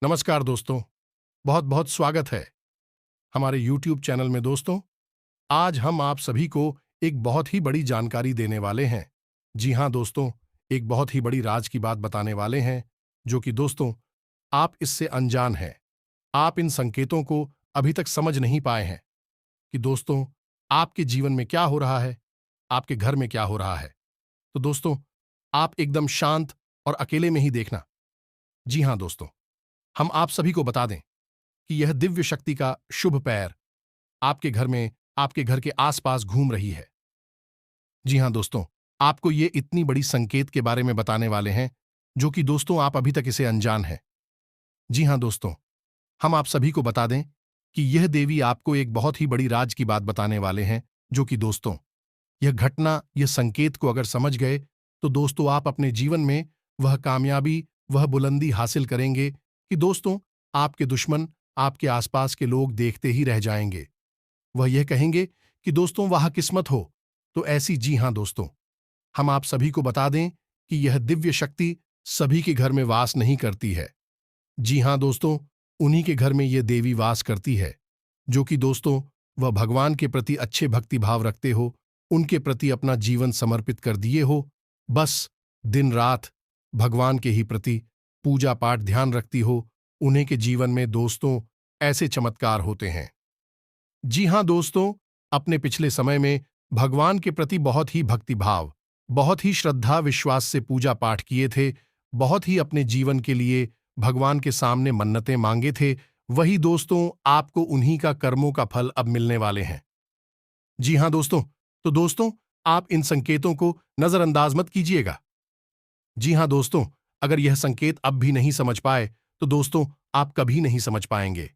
नमस्कार दोस्तों, बहुत बहुत स्वागत है हमारे YouTube चैनल में। दोस्तों, आज हम आप सभी को एक बहुत ही बड़ी जानकारी देने वाले हैं। जी हाँ दोस्तों, एक बहुत ही बड़ी राज की बात बताने वाले हैं, जो कि दोस्तों आप इससे अनजान हैं। आप इन संकेतों को अभी तक समझ नहीं पाए हैं कि दोस्तों आपके जीवन में क्या हो रहा है, आपके घर में क्या हो रहा है। तो दोस्तों, आप एकदम शांत और अकेले में ही देखना। जी हाँ दोस्तों, हम आप सभी को बता दें कि यह दिव्य शक्ति का शुभ पैर आपके घर में, आपके घर के आसपास घूम रही है। जी हां दोस्तों, आपको ये इतनी बड़ी संकेत के बारे में बताने वाले हैं, जो कि दोस्तों आप अभी तक इसे अनजान हैं। जी हां दोस्तों, हम आप सभी को बता दें कि यह देवी आपको एक बहुत ही बड़ी राज की बात बताने वाले हैं, जो कि दोस्तों यह घटना, यह संकेत को अगर समझ गए तो दोस्तों आप अपने जीवन में वह कामयाबी, वह बुलंदी हासिल करेंगे कि दोस्तों आपके दुश्मन, आपके आसपास के लोग देखते ही रह जाएंगे। वह यह कहेंगे कि दोस्तों वह किस्मत हो। तो ऐसी, जी हां दोस्तों, हम आप सभी को बता दें कि यह दिव्य शक्ति सभी के घर में वास नहीं करती है। जी हां दोस्तों, उन्हीं के घर में यह देवी वास करती है, जो कि दोस्तों वह भगवान के प्रति अच्छे भक्ति भाव रखते हो, उनके प्रति अपना जीवन समर्पित कर दिए हो, बस दिन रात भगवान के ही प्रति पूजा पाठ ध्यान रखती हो। उन्हीं के जीवन में दोस्तों ऐसे चमत्कार होते हैं। जी हां दोस्तों, अपने पिछले समय में भगवान के प्रति बहुत ही भक्तिभाव, बहुत ही श्रद्धा विश्वास से पूजा पाठ किए थे, बहुत ही अपने जीवन के लिए भगवान के सामने मन्नतें मांगे थे। वही दोस्तों आपको उन्हीं का कर्मों का फल अब मिलने वाले हैं। जी हां दोस्तों, तो दोस्तों आप इन संकेतों को नजरअंदाज मत कीजिएगा। जी हां दोस्तों, अगर यह संकेत अब भी नहीं समझ पाए तो दोस्तों आप कभी नहीं समझ पाएंगे।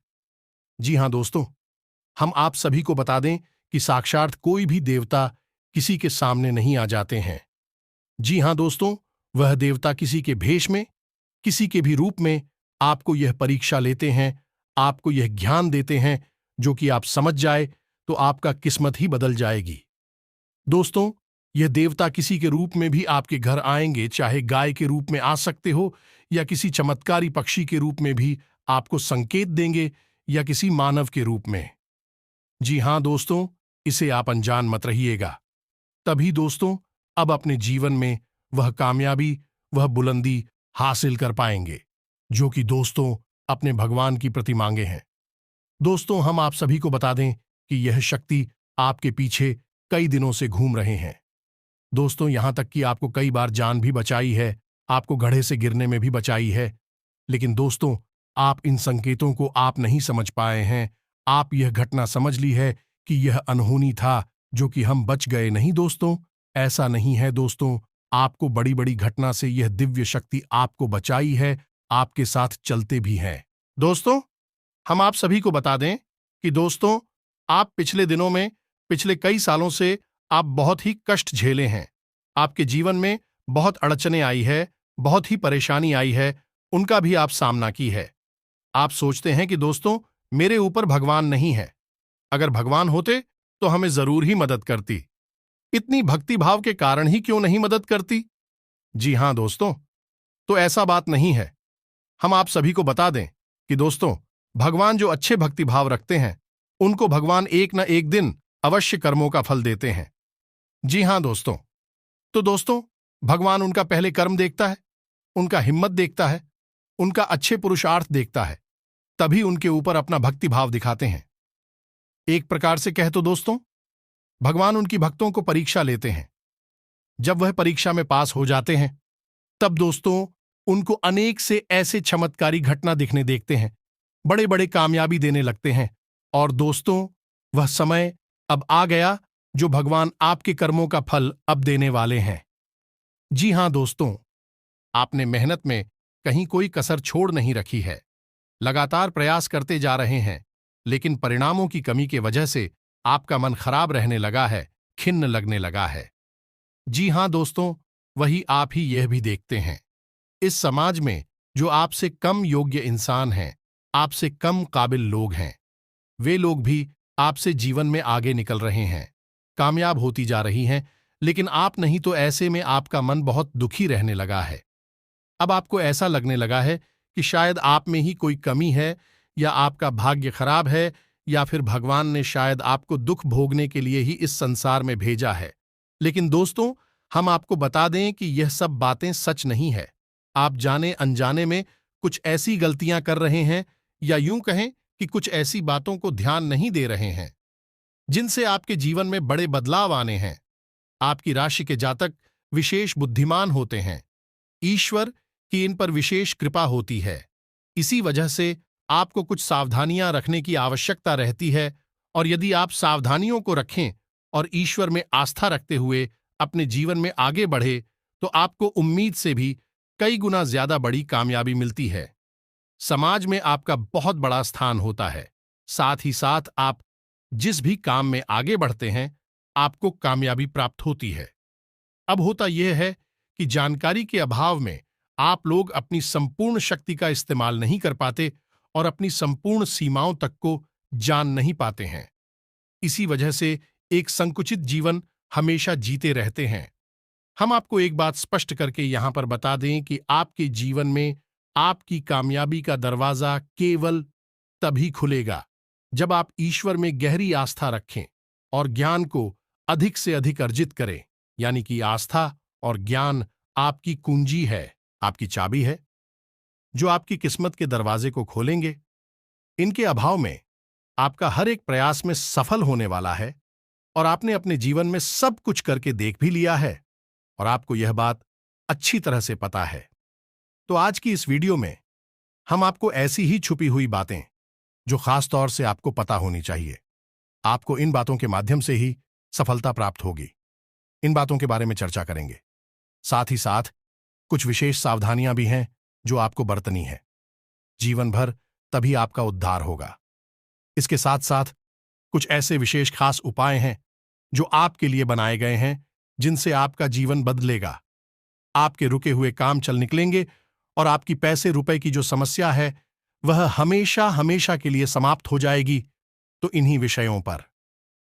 जी हां दोस्तों, हम आप सभी को बता दें कि साक्षात कोई भी देवता किसी के सामने नहीं आ जाते हैं। जी हां दोस्तों, वह देवता किसी के भेष में, किसी के भी रूप में आपको यह परीक्षा लेते हैं, आपको यह ज्ञान देते हैं, जो कि आप समझ जाए तो आपका किस्मत ही बदल जाएगी। दोस्तों, यह देवता किसी के रूप में भी आपके घर आएंगे, चाहे गाय के रूप में आ सकते हो या किसी चमत्कारी पक्षी के रूप में भी आपको संकेत देंगे, या किसी मानव के रूप में। जी हां दोस्तों, इसे आप अनजान मत रहिएगा। तभी दोस्तों अब अपने जीवन में वह कामयाबी, वह बुलंदी हासिल कर पाएंगे, जो कि दोस्तों अपने भगवान की प्रति मांगे हैं। दोस्तों हम आप सभी को बता दें कि यह शक्ति आपके पीछे कई दिनों से घूम रहे हैं। दोस्तों यहां तक कि आपको कई बार जान भी बचाई है, आपको गड्ढे से गिरने में भी बचाई है। लेकिन दोस्तों आप इन संकेतों को आप नहीं समझ पाए हैं। आप यह घटना समझ ली है कि यह अनहोनी था, जो कि हम बच गए। नहीं दोस्तों, ऐसा नहीं है दोस्तों। आपको बड़ी बड़ी घटना से यह दिव्य शक्ति आपको बचाई है, आपके साथ चलते भी हैं। दोस्तों हम आप सभी को बता दें कि दोस्तों आप पिछले दिनों में, पिछले कई सालों से आप बहुत ही कष्ट झेले हैं। आपके जीवन में बहुत अड़चने आई है, बहुत ही परेशानी आई है, उनका भी आप सामना की है। आप सोचते हैं कि दोस्तों मेरे ऊपर भगवान नहीं है, अगर भगवान होते तो हमें जरूर ही मदद करती। इतनी भक्ति भाव के कारण ही क्यों नहीं मदद करती? जी हां दोस्तों, तो ऐसा बात नहीं है। हम आप सभी को बता दें कि दोस्तों भगवान जो अच्छे भक्ति भाव रखते हैं, उनको भगवान एक न एक दिन अवश्य कर्मों का फल देते हैं। जी हां दोस्तों, तो दोस्तों भगवान उनका पहले कर्म देखता है, उनका हिम्मत देखता है, उनका अच्छे पुरुषार्थ देखता है, तभी उनके ऊपर अपना भक्ति भाव दिखाते हैं। एक प्रकार से कह तो दोस्तों भगवान उनकी भक्तों को परीक्षा लेते हैं। जब वह परीक्षा में पास हो जाते हैं, तब दोस्तों उनको अनेक से ऐसे चमत्कारी घटना दिखने देखते हैं, बड़े बड़े कामयाबी देने लगते हैं। और दोस्तों वह समय अब आ गया जो भगवान आपके कर्मों का फल अब देने वाले हैं। जी हां दोस्तों, आपने मेहनत में कहीं कोई कसर छोड़ नहीं रखी है, लगातार प्रयास करते जा रहे हैं, लेकिन परिणामों की कमी के वजह से आपका मन खराब रहने लगा है, खिन्न लगने लगा है। जी हां दोस्तों, वही आप ही यह भी देखते हैं, इस समाज में जो आपसे कम योग्य इंसान हैं, आपसे कम काबिल लोग हैं, वे लोग भी आपसे जीवन में आगे निकल रहे हैं, कामयाब होती जा रही हैं, लेकिन आप नहीं। तो ऐसे में आपका मन बहुत दुखी रहने लगा है। अब आपको ऐसा लगने लगा है कि शायद आप में ही कोई कमी है, या आपका भाग्य खराब है, या फिर भगवान ने शायद आपको दुख भोगने के लिए ही इस संसार में भेजा है। लेकिन दोस्तों, हम आपको बता दें कि यह सब बातें सच नहीं है। आप जाने अनजाने में कुछ ऐसी गलतियां कर रहे हैं, या यूं कहें कि कुछ ऐसी बातों को ध्यान नहीं दे रहे हैं जिनसे आपके जीवन में बड़े बदलाव आने हैं। आपकी राशि के जातक विशेष बुद्धिमान होते हैं। ईश्वर की इन पर विशेष कृपा होती है। इसी वजह से आपको कुछ सावधानियां रखने की आवश्यकता रहती है, और यदि आप सावधानियों को रखें और ईश्वर में आस्था रखते हुए अपने जीवन में आगे बढ़े, तो आपको उम्मीद से भी कई गुना ज्यादा बड़ी कामयाबी मिलती है। समाज में आपका बहुत बड़ा स्थान होता है। साथ ही साथ आप जिस भी काम में आगे बढ़ते हैं, आपको कामयाबी प्राप्त होती है। अब होता यह है कि जानकारी के अभाव में आप लोग अपनी संपूर्ण शक्ति का इस्तेमाल नहीं कर पाते और अपनी संपूर्ण सीमाओं तक को जान नहीं पाते हैं। इसी वजह से एक संकुचित जीवन हमेशा जीते रहते हैं। हम आपको एक बात स्पष्ट करके यहां पर बता दें कि आपके जीवन में आपकी कामयाबी का दरवाजा केवल तभी खुलेगा जब आप ईश्वर में गहरी आस्था रखें और ज्ञान को अधिक से अधिक अर्जित करें। यानी कि आस्था और ज्ञान आपकी कुंजी है, आपकी चाबी है, जो आपकी किस्मत के दरवाजे को खोलेंगे। इनके अभाव में आपका हर एक प्रयास में सफल होने वाला है, और आपने अपने जीवन में सब कुछ करके देख भी लिया है, और आपको यह बात अच्छी तरह से पता है। तो आज की इस वीडियो में हम आपको ऐसी ही छुपी हुई बातें, जो खास तौर से आपको पता होनी चाहिए, आपको इन बातों के माध्यम से ही सफलता प्राप्त होगी, इन बातों के बारे में चर्चा करेंगे। साथ ही साथ कुछ विशेष सावधानियां भी हैं जो आपको बरतनी है। जीवन भर तभी आपका उद्धार होगा। इसके साथ साथ कुछ ऐसे विशेष खास उपाय हैं जो आपके लिए बनाए गए हैं, जिनसे आपका जीवन बदलेगा। आपके रुके हुए काम चल निकलेंगे, और आपकी पैसे रुपए की जो समस्या है वह हमेशा हमेशा के लिए समाप्त हो जाएगी। तो इन्हीं विषयों पर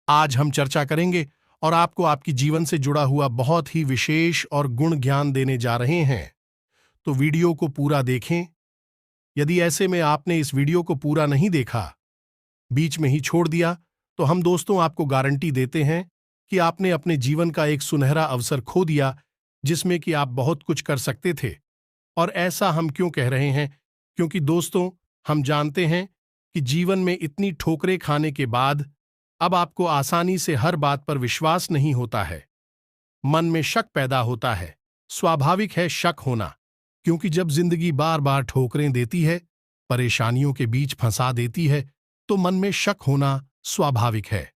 आज हम चर्चा करेंगे, और आपको आपकी जीवन से जुड़ा हुआ बहुत ही विशेष और गुण ज्ञान देने जा रहे हैं। तो वीडियो को पूरा देखें। यदि ऐसे में आपने इस वीडियो को पूरा नहीं देखा, बीच में ही छोड़ दिया, तो हम दोस्तों आपको गारंटी देते हैं कि आपने अपने जीवन का एक सुनहरा अवसर खो दिया, जिसमें कि आप बहुत कुछ कर सकते थे। और ऐसा हम क्यों कह रहे हैं? क्योंकि दोस्तों, हम जानते हैं कि जीवन में इतनी ठोकरें खाने के बाद अब आपको आसानी से हर बात पर विश्वास नहीं होता है। मन में शक पैदा होता है। स्वाभाविक है शक होना, क्योंकि जब जिंदगी बार बार ठोकरें देती है, परेशानियों के बीच फंसा देती है, तो मन में शक होना स्वाभाविक है।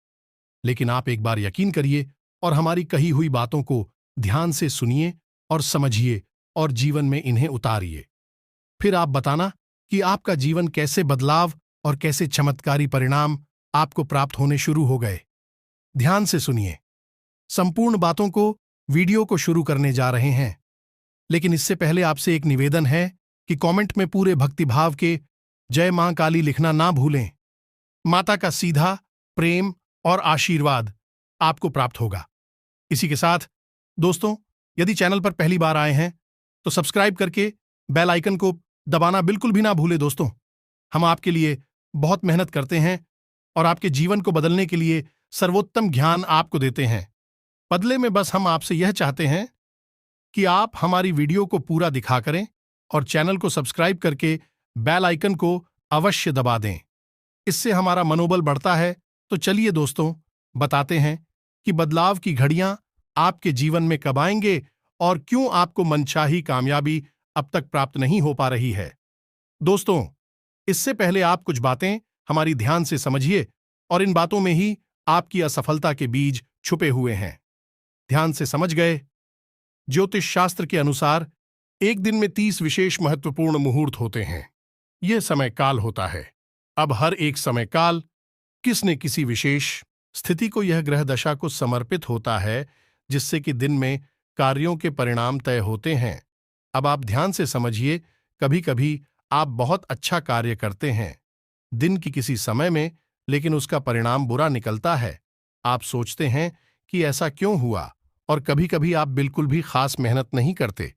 लेकिन आप एक बार यकीन करिए और हमारी कही हुई बातों को ध्यान से सुनिए और समझिए, और जीवन में इन्हें उतारिए। फिर आप बताना कि आपका जीवन कैसे बदलाव और कैसे चमत्कारी परिणाम आपको प्राप्त होने शुरू हो गए। ध्यान से सुनिए। संपूर्ण बातों को वीडियो को शुरू करने जा रहे हैं, लेकिन इससे पहले आपसे एक निवेदन है कि कमेंट में पूरे भक्तिभाव के जय मां काली लिखना ना भूलें। माता का सीधा प्रेम और आशीर्वाद आपको प्राप्त होगा। इसी के साथ दोस्तों, यदि चैनल पर पहली बार आए हैं तो सब्सक्राइब करके बेल आइकन को दबाना बिल्कुल भी ना भूलें। दोस्तों, हम आपके लिए बहुत मेहनत करते हैं और आपके जीवन को बदलने के लिए सर्वोत्तम ज्ञान आपको देते हैं। बदले में बस हम आपसे यह चाहते हैं कि आप हमारी वीडियो को पूरा दिखा करें और चैनल को सब्सक्राइब करके बेल आइकन को अवश्य दबा दें। इससे हमारा मनोबल बढ़ता है। तो चलिए दोस्तों, बताते हैं कि बदलाव की घड़ियां आपके जीवन में कब आएंगे और क्यों आपको मनचाही कामयाबी अब तक प्राप्त नहीं हो पा रही है। दोस्तों, इससे पहले आप कुछ बातें हमारी ध्यान से समझिए, और इन बातों में ही आपकी असफलता के बीज छुपे हुए हैं। ध्यान से समझ गए? ज्योतिष शास्त्र के अनुसार एक दिन में 30 विशेष महत्वपूर्ण मुहूर्त होते हैं। यह समय काल होता है। अब हर एक समय काल किसने किसी विशेष स्थिति को, यह ग्रह दशा को समर्पित होता है, जिससे कि दिन में कार्यों के परिणाम तय होते हैं। अब आप ध्यान से समझिए। कभी कभी आप बहुत अच्छा कार्य करते हैं दिन की किसी समय में, लेकिन उसका परिणाम बुरा निकलता है। आप सोचते हैं कि ऐसा क्यों हुआ, और कभी कभी आप बिल्कुल भी खास मेहनत नहीं करते,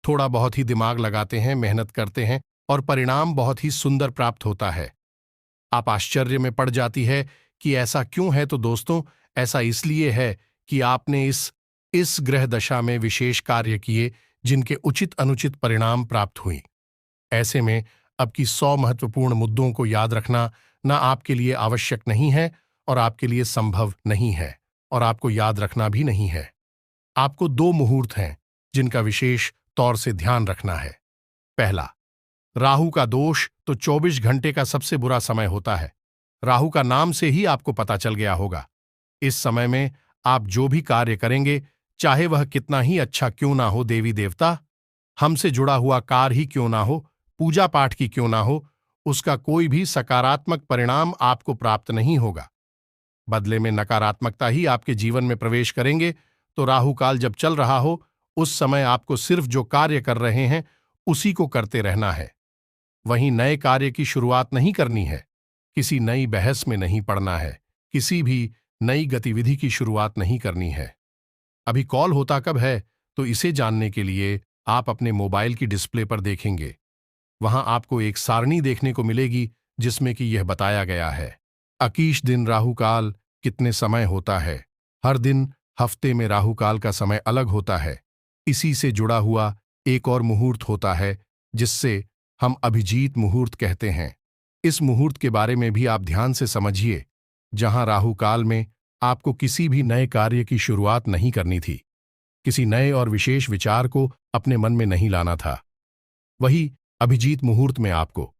थोड़ा बहुत ही दिमाग लगाते हैं, मेहनत करते हैं, और परिणाम बहुत ही सुंदर प्राप्त होता है। आप आश्चर्य में पड़ जाती है कि ऐसा क्यों है। तो दोस्तों, ऐसा इसलिए है कि आपने इस ग्रह दशा में विशेष कार्य किए जिनके उचित अनुचित परिणाम प्राप्त हुई। ऐसे में अब की 100 महत्वपूर्ण मुद्दों को याद रखना ना आपके लिए आवश्यक नहीं है और आपके लिए संभव नहीं है और आपको याद रखना भी नहीं है। आपको 2 मुहूर्त हैं जिनका विशेष तौर से ध्यान रखना है। पहला, राहु का दोष तो 24 घंटे का सबसे बुरा समय होता है। राहु का नाम से ही आपको पता चल गया होगा। इस समय में आप जो भी कार्य करेंगे, चाहे वह कितना ही अच्छा क्यों ना हो, देवी देवता हमसे जुड़ा हुआ कार्य ही क्यों ना हो, पूजा पाठ की क्यों ना हो, उसका कोई भी सकारात्मक परिणाम आपको प्राप्त नहीं होगा। बदले में नकारात्मकता ही आपके जीवन में प्रवेश करेंगे। तो राहु काल जब चल रहा हो, उस समय आपको सिर्फ जो कार्य कर रहे हैं उसी को करते रहना है। वहीं नए कार्य की शुरुआत नहीं करनी है, किसी नई बहस में नहीं पड़ना है, किसी भी नई गतिविधि की शुरुआत नहीं करनी है। अभी कॉल होता कब है, तो इसे जानने के लिए आप अपने मोबाइल की डिस्प्ले पर देखेंगे। वहां आपको एक सारणी देखने को मिलेगी जिसमें कि यह बताया गया है अकीश दिन राहु काल कितने समय होता है। हर दिन हफ्ते में राहु काल का समय अलग होता है। इसी से जुड़ा हुआ एक और मुहूर्त होता है जिससे हम अभिजीत मुहूर्त कहते हैं। इस मुहूर्त के बारे में भी आप ध्यान से समझिए। जहां राहु काल में आपको किसी भी नए कार्य की शुरुआत नहीं करनी थी, किसी नए और विशेष विचार को अपने मन में नहीं लाना था, वही अभिजीत मुहूर्त में आपको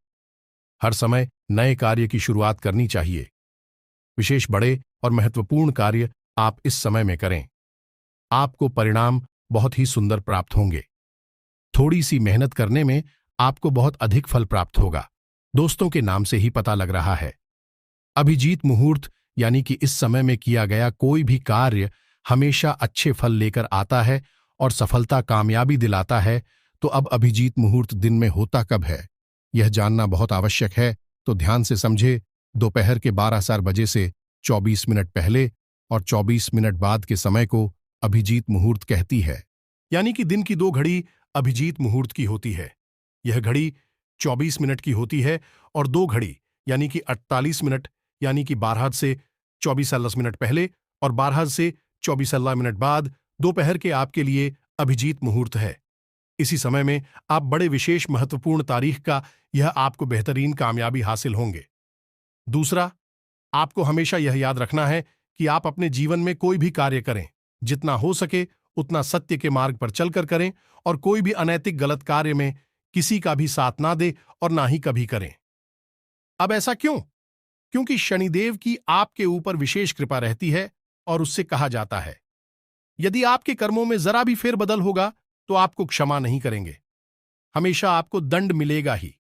हर समय नए कार्य की शुरुआत करनी चाहिए। विशेष बड़े और महत्वपूर्ण कार्य आप इस समय में करें, आपको परिणाम बहुत ही सुंदर प्राप्त होंगे। थोड़ी सी मेहनत करने में आपको बहुत अधिक फल प्राप्त होगा। दोस्तों के नाम से ही पता लग रहा है। अभिजीत मुहूर्त यानी कि इस समय में किया गया कोई भी कार्य हमेशा अच्छे फल लेकर आता है और सफलता कामयाबी दिलाता है। तो अब अभिजीत मुहूर्त दिन में होता कब है, यह जानना बहुत आवश्यक है। तो ध्यान से समझे। दोपहर के 12 बजे से 24 मिनट पहले और 24 मिनट बाद के समय को अभिजीत मुहूर्त कहती है। यानी कि दिन की 2 घड़ी अभिजीत मुहूर्त की होती है। यह घड़ी 24 मिनट की होती है और 2 घड़ी यानी कि 48 मिनट यानी कि 12 से 24 मिनट पहले और 12 से 24 मिनट बाद दोपहर के आपके लिए अभिजीत मुहूर्त है। इसी समय में आप बड़े विशेष महत्वपूर्ण तारीख का यह आपको बेहतरीन कामयाबी हासिल होंगे। दूसरा, आपको हमेशा यह याद रखना है कि आप अपने जीवन में कोई भी कार्य करें, जितना हो सके उतना सत्य के मार्ग पर चलकर करें और कोई भी अनैतिक गलत कार्य में किसी का भी साथ ना दे और ना ही कभी करें। अब ऐसा क्यों? क्योंकि शनिदेव की आपके ऊपर विशेष कृपा रहती है और उससे कहा जाता है यदि आपके कर्मों में जरा भी फेरबदल होगा तो आपको क्षमा नहीं करेंगे, हमेशा आपको दंड मिलेगा ही।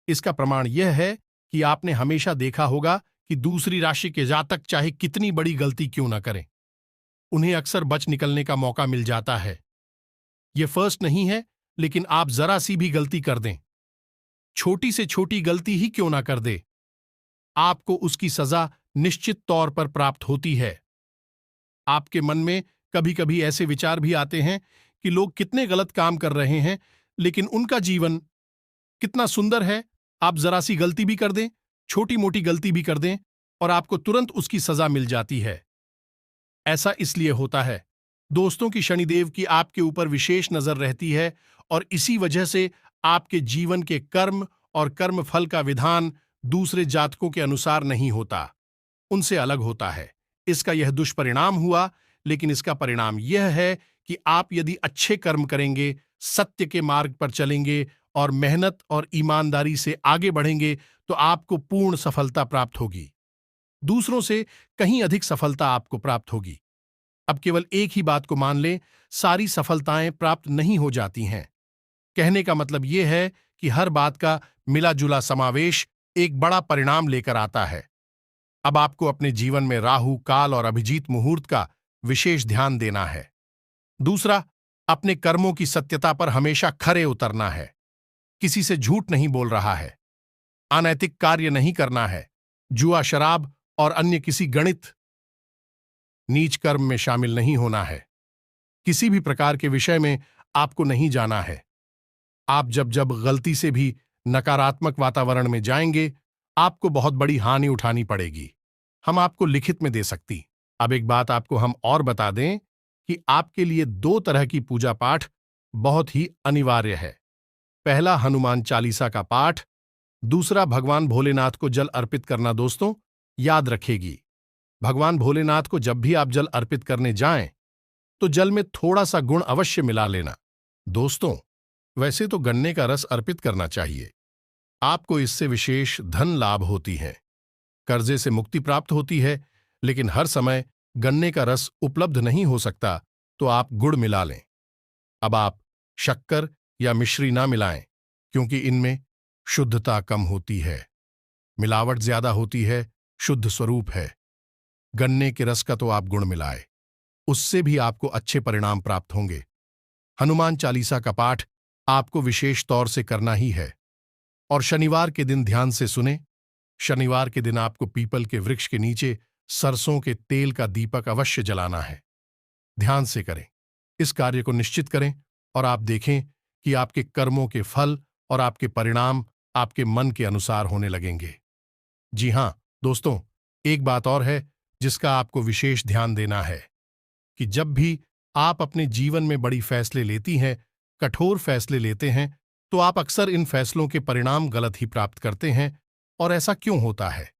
इसका प्रमाण यह है कि आपने हमेशा देखा होगा कि दूसरी राशि के जातक चाहे कितनी बड़ी गलती क्यों ना करें, उन्हें अक्सर बच निकलने का मौका मिल जाता है। यह फर्स्ट नहीं है, लेकिन आप जरा सी भी गलती कर दें, छोटी से छोटी गलती ही क्यों ना कर दे, आपको उसकी सजा निश्चित तौर पर प्राप्त होती है। आपके मन में कभी कभी ऐसे विचार भी आते हैं कि लोग कितने गलत काम कर रहे हैं, लेकिन उनका जीवन कितना सुंदर है। आप जरा सी गलती भी कर दें, छोटी मोटी गलती भी कर दें और आपको तुरंत उसकी सजा मिल जाती है। ऐसा इसलिए होता है दोस्तों की शनिदेव की आपके ऊपर विशेष नजर रहती है और इसी वजह से आपके जीवन के कर्म और कर्म फल का विधान दूसरे जातकों के अनुसार नहीं होता, उनसे अलग होता है। इसका यह दुष्परिणाम हुआ, लेकिन इसका परिणाम यह है कि आप यदि अच्छे कर्म करेंगे, सत्य के मार्ग पर चलेंगे और मेहनत और ईमानदारी से आगे बढ़ेंगे तो आपको पूर्ण सफलता प्राप्त होगी। दूसरों से कहीं अधिक सफलता आपको प्राप्त होगी। अब केवल एक ही बात को मान लें, सारी सफलताएं प्राप्त नहीं हो जाती हैं। कहने का मतलब यह है कि हर बात का मिला जुला समावेश एक बड़ा परिणाम लेकर आता है। अब आपको अपने जीवन में राहु काल और अभिजीत मुहूर्त का विशेष ध्यान देना है। दूसरा, अपने कर्मों की सत्यता पर हमेशा खरे उतरना है। किसी से झूठ नहीं बोल रहा है, अनैतिक कार्य नहीं करना है, जुआ शराब और अन्य किसी गणित नीच कर्म में शामिल नहीं होना है। किसी भी प्रकार के विषय में आपको नहीं जाना है। आप जब जब गलती से भी नकारात्मक वातावरण में जाएंगे, आपको बहुत बड़ी हानि उठानी पड़ेगी। हम आपको लिखित में दे सकती। अब एक बात आपको हम और बता दें कि आपके लिए दो तरह की पूजा पाठ बहुत ही अनिवार्य है। पहला हनुमान चालीसा का पाठ, दूसरा भगवान भोलेनाथ को जल अर्पित करना। दोस्तों, याद रखेगी, भगवान भोलेनाथ को जब भी आप जल अर्पित करने जाएं, तो जल में थोड़ा सा गुण अवश्य मिला लेना। दोस्तों, वैसे तो गन्ने का रस अर्पित करना चाहिए। आपको इससे विशेष धन लाभ होती है, कर्जे से मुक्ति प्राप्त होती है, लेकिन हर समय गन्ने का रस उपलब्ध नहीं हो सकता, तो आप गुड़ मिला लें। अब आप शक्कर या मिश्री ना मिलाएं, क्योंकि इनमें शुद्धता कम होती है, मिलावट ज्यादा होती है, शुद्ध स्वरूप है। गन्ने के रस का तो आप गुण मिलाए, उससे भी आपको अच्छे परिणाम प्राप्त होंगे। हनुमान चालीसा का पाठ आपको विशेष तौर से करना ही है, और शनिवार के दिन ध्यान से सुने। शनिवार के दिन आपको पीपल के वृक्ष के नीचे सरसों के तेल का दीपक अवश्य जलाना है। ध्यान से करें, इस कार्य को निश्चित करें, और आप देखें कि आपके कर्मों के फल और आपके परिणाम आपके मन के अनुसार होने लगेंगे। जी हां दोस्तों, एक बात और है जिसका आपको विशेष ध्यान देना है कि जब भी आप अपने जीवन में बड़ी फैसले लेती हैं, कठोर फैसले लेते हैं, तो आप अक्सर इन फैसलों के परिणाम गलत ही प्राप्त करते हैं। और ऐसा क्यों होता है?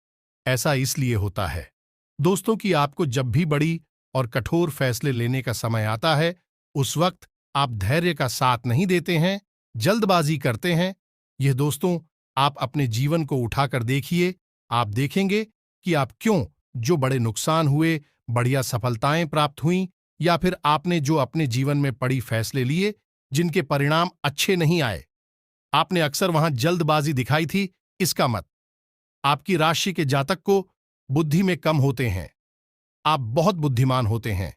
ऐसा इसलिए होता है दोस्तों कि आपको जब भी बड़ी और कठोर फैसले लेने का समय आता है, उस वक्त आप धैर्य का साथ नहीं देते हैं, जल्दबाजी करते हैं। यह दोस्तों, आप अपने जीवन को उठाकर देखिए, आप देखेंगे कि आप क्यों जो बड़े नुकसान हुए, बढ़िया सफलताएं प्राप्त हुईं, या फिर आपने जो अपने जीवन में बड़ी फैसले लिए जिनके परिणाम अच्छे नहीं आए, आपने अक्सर वहां जल्दबाजी दिखाई थी। इसका मत, आपकी राशि के जातक को बुद्धि में कम होते हैं। आप बहुत बुद्धिमान होते हैं,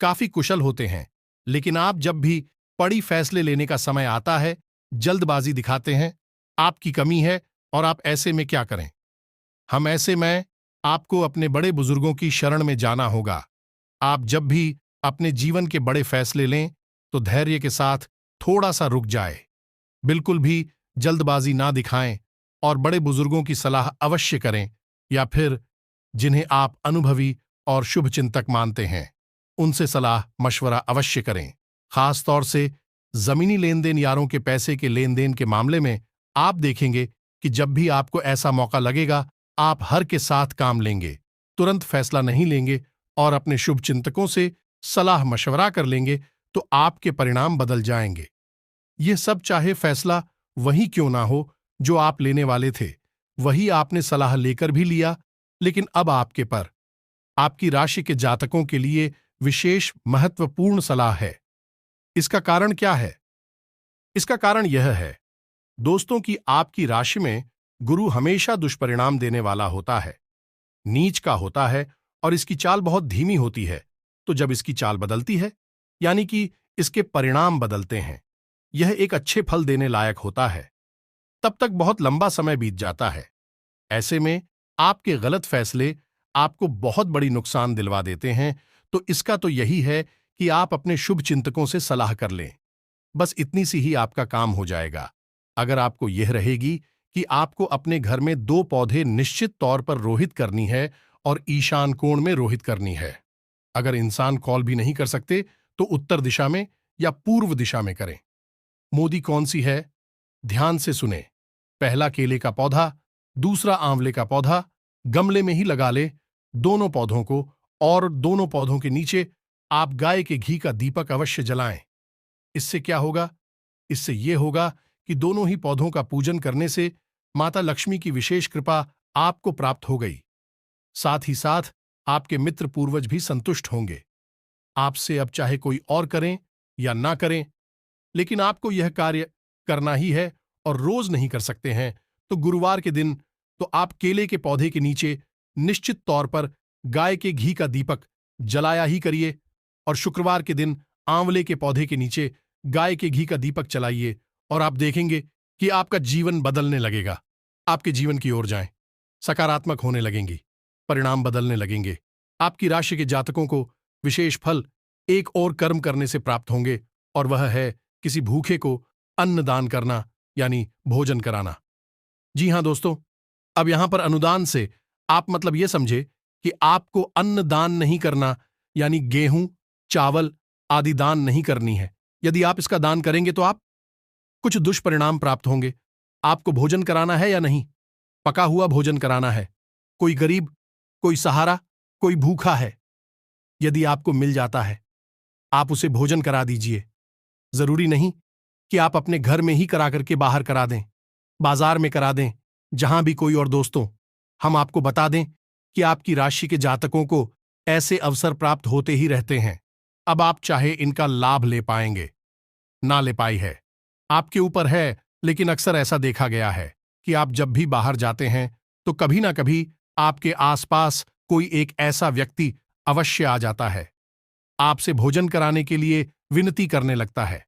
काफी कुशल होते हैं, लेकिन आप जब भी बड़ी फैसले लेने का समय आता है, जल्दबाजी दिखाते हैं। आपकी कमी है, और आप ऐसे में क्या करें? हम ऐसे में आपको अपने बड़े बुजुर्गों की शरण में जाना होगा। आप जब भी अपने जीवन के बड़े फैसले लें, तो धैर्य के साथ थोड़ा सा रुक जाए, बिल्कुल भी जल्दबाजी ना दिखाएं, और बड़े बुजुर्गों की सलाह अवश्य करें, या फिर जिन्हें आप अनुभवी और शुभचिंतक मानते हैं, उनसे सलाह मशवरा अवश्य करें। खास तौर से जमीनी लेन देन, यारों के पैसे के लेन देन के मामले में आप देखेंगे कि जब भी आपको ऐसा मौका लगेगा, आप हर के साथ काम लेंगे, तुरंत फैसला नहीं लेंगे, और अपने शुभचिंतकों से सलाह मशवरा कर लेंगे, तो आपके परिणाम बदल जाएंगे। ये सब चाहे फैसला वही क्यों ना हो जो आप लेने वाले थे, वही आपने सलाह लेकर भी लिया, लेकिन अब आपके पर आपकी राशि के जातकों के लिए विशेष महत्वपूर्ण सलाह है। इसका कारण क्या है? इसका कारण यह है दोस्तों कि आपकी राशि में गुरु हमेशा दुष्परिणाम देने वाला होता है, नीच का होता है, और इसकी चाल बहुत धीमी होती है। तो जब इसकी चाल बदलती है, यानी कि इसके परिणाम बदलते हैं, यह एक अच्छे फल देने लायक होता है, तब तक बहुत लंबा समय बीत जाता है। ऐसे में आपके गलत फैसले आपको बहुत बड़ी नुकसान दिलवा देते हैं। तो इसका तो यही है कि आप अपने शुभ चिंतकों से सलाह कर लें। बस इतनी सी ही आपका काम हो जाएगा। अगर आपको यह रहेगी कि आपको अपने घर में 2 पौधे निश्चित तौर पर रोहित करनी है, और ईशान कोण में रोहित करनी है। अगर इंसान कॉल भी नहीं कर सकते, तो उत्तर दिशा में या पूर्व दिशा में करें। मोदी कौन सी है? ध्यान से सुने। पहला केले का पौधा, दूसरा आंवले का पौधा गमले में ही लगा ले, दोनों पौधों को, और दोनों पौधों के नीचे आप गाय के घी का दीपक अवश्य जलाएं। इससे क्या होगा? इससे यह होगा कि दोनों ही पौधों का पूजन करने से माता लक्ष्मी की विशेष कृपा आपको प्राप्त हो गई। साथ ही साथ आपके मित्र पूर्वज भी संतुष्ट होंगे। आपसे अब चाहे कोई और करें या ना करें, लेकिन आपको यह कार्य करना ही है, और रोज नहीं कर सकते हैं, तो गुरुवार के दिन तो आप केले के पौधे के नीचे निश्चित तौर पर गाय के घी का दीपक जलाया ही करिए, और शुक्रवार के दिन आंवले के पौधे के नीचे गाय के घी का दीपक जलाइए, और आप देखेंगे कि आपका जीवन बदलने लगेगा। आपके जीवन की ओर जाएं, सकारात्मक होने लगेंगी, परिणाम बदलने लगेंगे। आपकी राशि के जातकों को विशेष फल एक और कर्म करने से प्राप्त होंगे, और वह है किसी भूखे को अन्न दान करना, यानी भोजन कराना। जी हां दोस्तों, अब यहां पर अनुदान से आप मतलब ये समझे कि आपको अन्न दान नहीं करना, यानी गेहूं, चावल आदि दान नहीं करनी है। यदि आप इसका दान करेंगे तो आप कुछ दुष्परिणाम प्राप्त होंगे। आपको भोजन कराना है या नहीं? पका हुआ भोजन कराना है। कोई गरीब, कोई सहारा, कोई भूखा है, यदि आपको मिल जाता है, आप उसे भोजन करा दीजिए। जरूरी नहीं कि आप अपने घर में ही करा करके बाहर करा दें, बाजार में करा दें, जहां भी कोई। और दोस्तों, हम आपको बता दें कि आपकी राशि के जातकों को ऐसे अवसर प्राप्त होते ही रहते हैं। अब आप चाहे इनका लाभ ले पाएंगे, ना ले पाई है, आपके ऊपर है, लेकिन अक्सर ऐसा देखा गया है कि आप जब भी बाहर जाते हैं तो कभी ना कभी आपके आसपास कोई एक ऐसा व्यक्ति अवश्य आ जाता है, आपसे भोजन कराने के लिए विनती करने लगता है।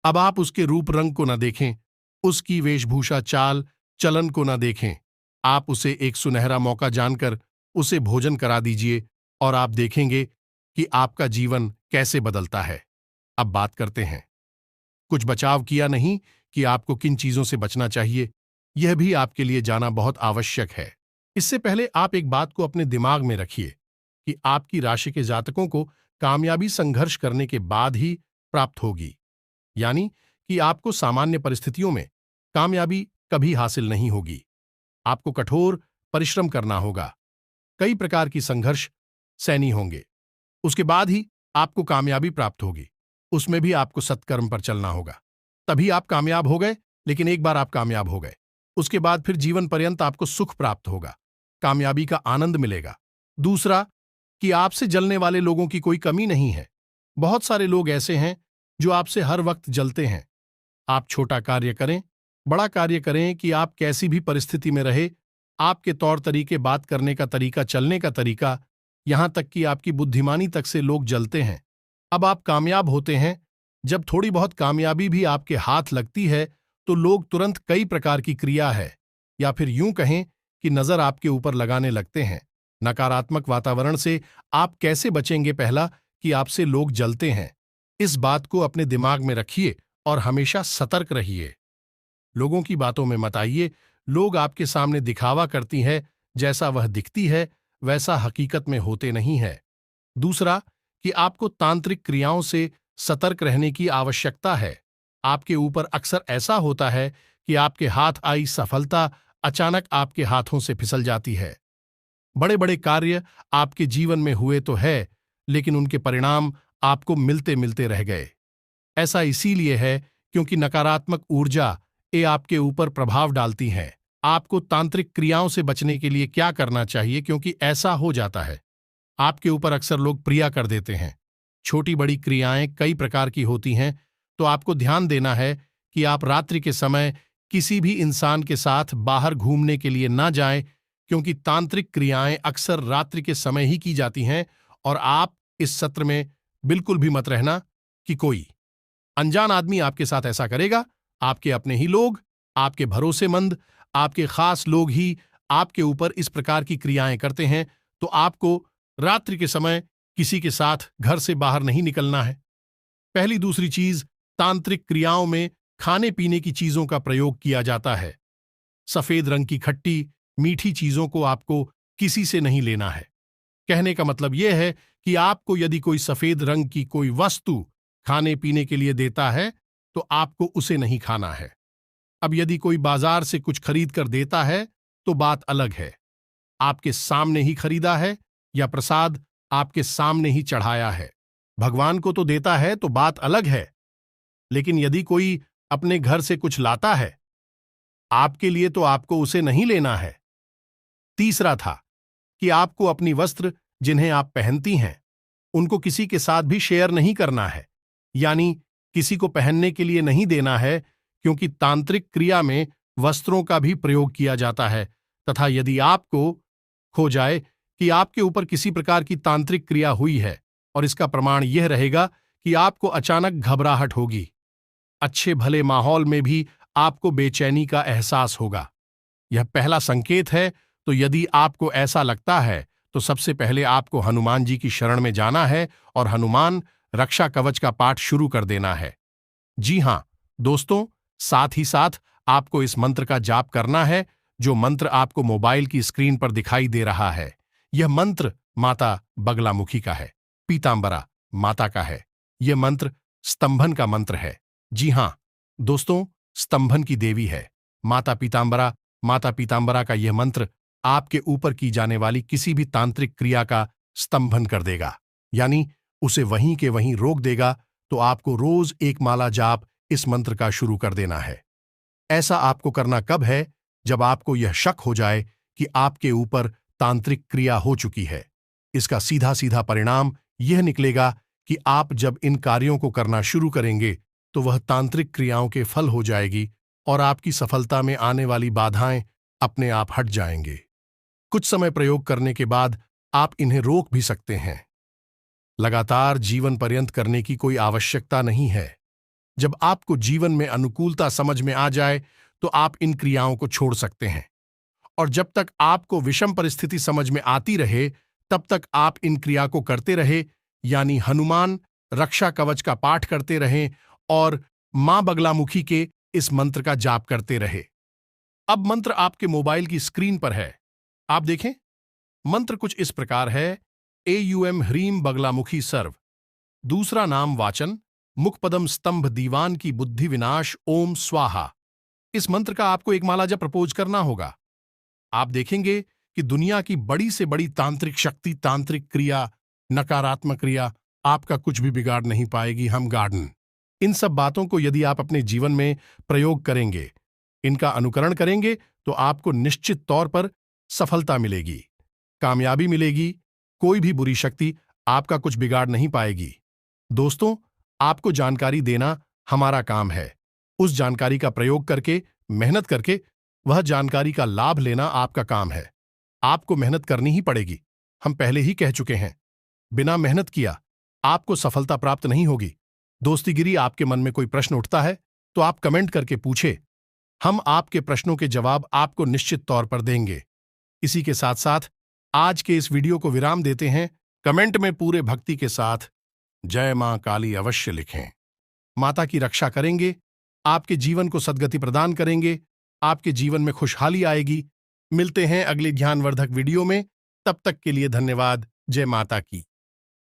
अब आप उसके रूप रंग को न देखें, उसकी वेशभूषा चाल चलन को न देखें, आप उसे एक सुनहरा मौका जानकर उसे भोजन करा दीजिए और आप देखेंगे कि आपका जीवन कैसे बदलता है। अब बात करते हैं, कुछ बचाव किया नहीं कि आपको किन चीजों से बचना चाहिए, यह भी आपके लिए जाना बहुत आवश्यक है। इससे पहले आप एक बात को अपने दिमाग में रखिए कि आपकी राशि के जातकों को कामयाबी संघर्ष करने के बाद ही प्राप्त होगी, यानी कि आपको सामान्य परिस्थितियों में कामयाबी कभी हासिल नहीं होगी। आपको कठोर परिश्रम करना होगा, कई प्रकार की संघर्ष सहनी होंगे, उसके बाद ही आपको कामयाबी प्राप्त होगी। उसमें भी आपको सत्कर्म पर चलना होगा, तभी आप कामयाब हो गए। लेकिन एक बार आप कामयाब हो गए, उसके बाद फिर जीवन पर्यंत आपको सुख प्राप्त होगा, कामयाबी का आनंद मिलेगा। दूसरा, कि आपसे जलने वाले लोगों की कोई कमी नहीं है। बहुत सारे लोग ऐसे हैं जो आपसे हर वक्त जलते हैं। आप छोटा कार्य करें, बड़ा कार्य करें, कि आप कैसी भी परिस्थिति में रहे, आपके तौर तरीके, बात करने का तरीका, चलने का तरीका, यहां तक कि आपकी बुद्धिमानी तक से लोग जलते हैं। अब आप कामयाब होते हैं, जब थोड़ी बहुत कामयाबी भी आपके हाथ लगती है तो लोग तुरंत कई प्रकार की क्रिया है, या फिर यूं कहें कि नजर आपके ऊपर लगाने लगते हैं। नकारात्मक वातावरण से आप कैसे बचेंगे? पहला, कि आपसे लोग जलते हैं, इस बात को अपने दिमाग में रखिए और हमेशा सतर्क रहिए। लोगों की बातों में मत आइए। लोग आपके सामने दिखावा करती है, जैसा वह दिखती है वैसा हकीकत में होते नहीं है। दूसरा, कि आपको तांत्रिक क्रियाओं से सतर्क रहने की आवश्यकता है। आपके ऊपर अक्सर ऐसा होता है कि आपके हाथ आई सफलता अचानक आपके हाथों से फिसल जाती है। बड़े बड़े कार्य आपके जीवन में हुए तो है, लेकिन उनके परिणाम आपको मिलते मिलते रह गए। ऐसा इसीलिए है क्योंकि नकारात्मक ऊर्जा ये आपके ऊपर प्रभाव डालती हैं। आपको तांत्रिक क्रियाओं से बचने के लिए क्या करना चाहिए? क्योंकि ऐसा हो जाता है, आपके ऊपर अक्सर लोग प्रिया कर देते हैं। छोटी बड़ी क्रियाएं कई प्रकार की होती हैं, तो आपको ध्यान देना है कि आप रात्रि के समय किसी भी इंसान के साथ बाहर घूमने के लिए ना जाएं, क्योंकि तांत्रिक क्रियाएं अक्सर रात्रि के समय ही की जाती हैं। और आप इस सत्र में बिल्कुल भी मत रहना कि कोई अनजान आदमी आपके साथ ऐसा करेगा। आपके अपने ही लोग, आपके भरोसेमंद, आपके खास लोग ही आपके ऊपर इस प्रकार की क्रियाएं करते हैं, तो आपको रात्रि के समय किसी के साथ घर से बाहर नहीं निकलना है। पहली दूसरी चीज, तांत्रिक क्रियाओं में खाने पीने की चीजों का प्रयोग किया जाता है। सफेद रंग की खट्टी मीठी चीजों को आपको किसी से नहीं लेना है। कहने का मतलब यह है कि आपको यदि कोई सफेद रंग की कोई वस्तु खाने पीने के लिए देता है तो आपको उसे नहीं खाना है। अब यदि कोई बाजार से कुछ खरीद कर देता है तो बात अलग है, आपके सामने ही खरीदा है या प्रसाद आपके सामने ही चढ़ाया है। भगवान को तो देता है तो बात अलग है, लेकिन यदि कोई अपने घर से कुछ लाता है आपके लिए तो आपको उसे नहीं लेना है। तीसरा था कि आपको अपनी वस्त्र जिन्हें आप पहनती हैं उनको किसी के साथ भी शेयर नहीं करना है, यानी किसी को पहनने के लिए नहीं देना है, क्योंकि तांत्रिक क्रिया में वस्त्रों का भी प्रयोग किया जाता है। तथा यदि आपको खो जाए कि आपके ऊपर किसी प्रकार की तांत्रिक क्रिया हुई है और इसका प्रमाण यह रहेगा कि आपको अचानक घबराहट होगी, अच्छे भले माहौल में भी आपको बेचैनी का एहसास होगा। यह पहला संकेत है। तो यदि आपको ऐसा लगता है तो सबसे पहले आपको हनुमान जी की शरण में जाना है और हनुमान रक्षा कवच का पाठ शुरू कर देना है। जी हां दोस्तों, साथ ही साथ आपको इस मंत्र का जाप करना है, जो मंत्र आपको मोबाइल की स्क्रीन पर दिखाई दे रहा है। यह मंत्र माता बगलामुखी का है, पीतांबरा माता का है। यह मंत्र स्तंभन का मंत्र है। जी हां दोस्तों, स्तंभन की देवी है माता पीतांबरा। माता पीतांबरा का यह मंत्र आपके ऊपर की जाने वाली किसी भी तांत्रिक क्रिया का स्तंभन कर देगा, यानी उसे वहीं के वहीं रोक देगा। तो आपको रोज एक माला जाप इस मंत्र का शुरू कर देना है। ऐसा आपको करना कब है? जब आपको यह शक हो जाए कि आपके ऊपर तांत्रिक क्रिया हो चुकी है। इसका सीधा सीधा परिणाम यह निकलेगा कि आप जब इन कार्यों को करना शुरू करेंगे तो वह तांत्रिक क्रियाओं के फल हो जाएगी और आपकी सफलता में आने वाली बाधाएं अपने आप हट जाएंगे। कुछ समय प्रयोग करने के बाद आप इन्हें रोक भी सकते हैं। लगातार जीवन पर्यंत करने की कोई आवश्यकता नहीं है। जब आपको जीवन में अनुकूलता समझ में आ जाए तो आप इन क्रियाओं को छोड़ सकते हैं, और जब तक आपको विषम परिस्थिति समझ में आती रहे तब तक आप इन क्रिया को करते रहे, यानी हनुमान रक्षा कवच का पाठ करते रहें और मां बगलामुखी के इस मंत्र का जाप करते रहे। अब मंत्र आपके मोबाइल की स्क्रीन पर है, आप देखें। मंत्र कुछ इस प्रकार है: एयूएम ह्रीम बगलामुखी सर्व। दूसरा नाम वाचन: मुखपदम स्तंभ दीवान की बुद्धि विनाश ओम स्वाहा। इस मंत्र का आपको एक माला जब प्रपोज करना होगा। आप देखेंगे कि दुनिया की बड़ी से बड़ी तांत्रिक शक्ति, तांत्रिक क्रिया, नकारात्मक क्रिया आपका कुछ भी बिगाड़ नहीं पाएगी। हम गार्डन इन सब बातों को यदि आप अपने जीवन में प्रयोग करेंगे, इनका अनुकरण करेंगे, तो आपको निश्चित तौर पर सफलता मिलेगी, कामयाबी मिलेगी। कोई भी बुरी शक्ति आपका कुछ बिगाड़ नहीं पाएगी। दोस्तों, आपको जानकारी देना हमारा काम है। उस जानकारी का प्रयोग करके, मेहनत करके, वह जानकारी का लाभ लेना आपका काम है। आपको मेहनत करनी ही पड़ेगी। हम पहले ही कह चुके हैं, बिना मेहनत किया आपको सफलता प्राप्त नहीं होगी। दोस्तीगिरी आपके मन में कोई प्रश्न उठता है तो आप कमेंट करके पूछे। हम आपके प्रश्नों के जवाब आपको निश्चित तौर पर देंगे। इसी के साथ साथ आज के इस वीडियो को विराम देते हैं। कमेंट में पूरे भक्ति के साथ जय मां काली अवश्य लिखें। माता की रक्षा करेंगे, आपके जीवन को सद्गति प्रदान करेंगे, आपके जीवन में खुशहाली आएगी। मिलते हैं अगली ज्ञानवर्धक वीडियो में। तब तक के लिए धन्यवाद। जय माता की।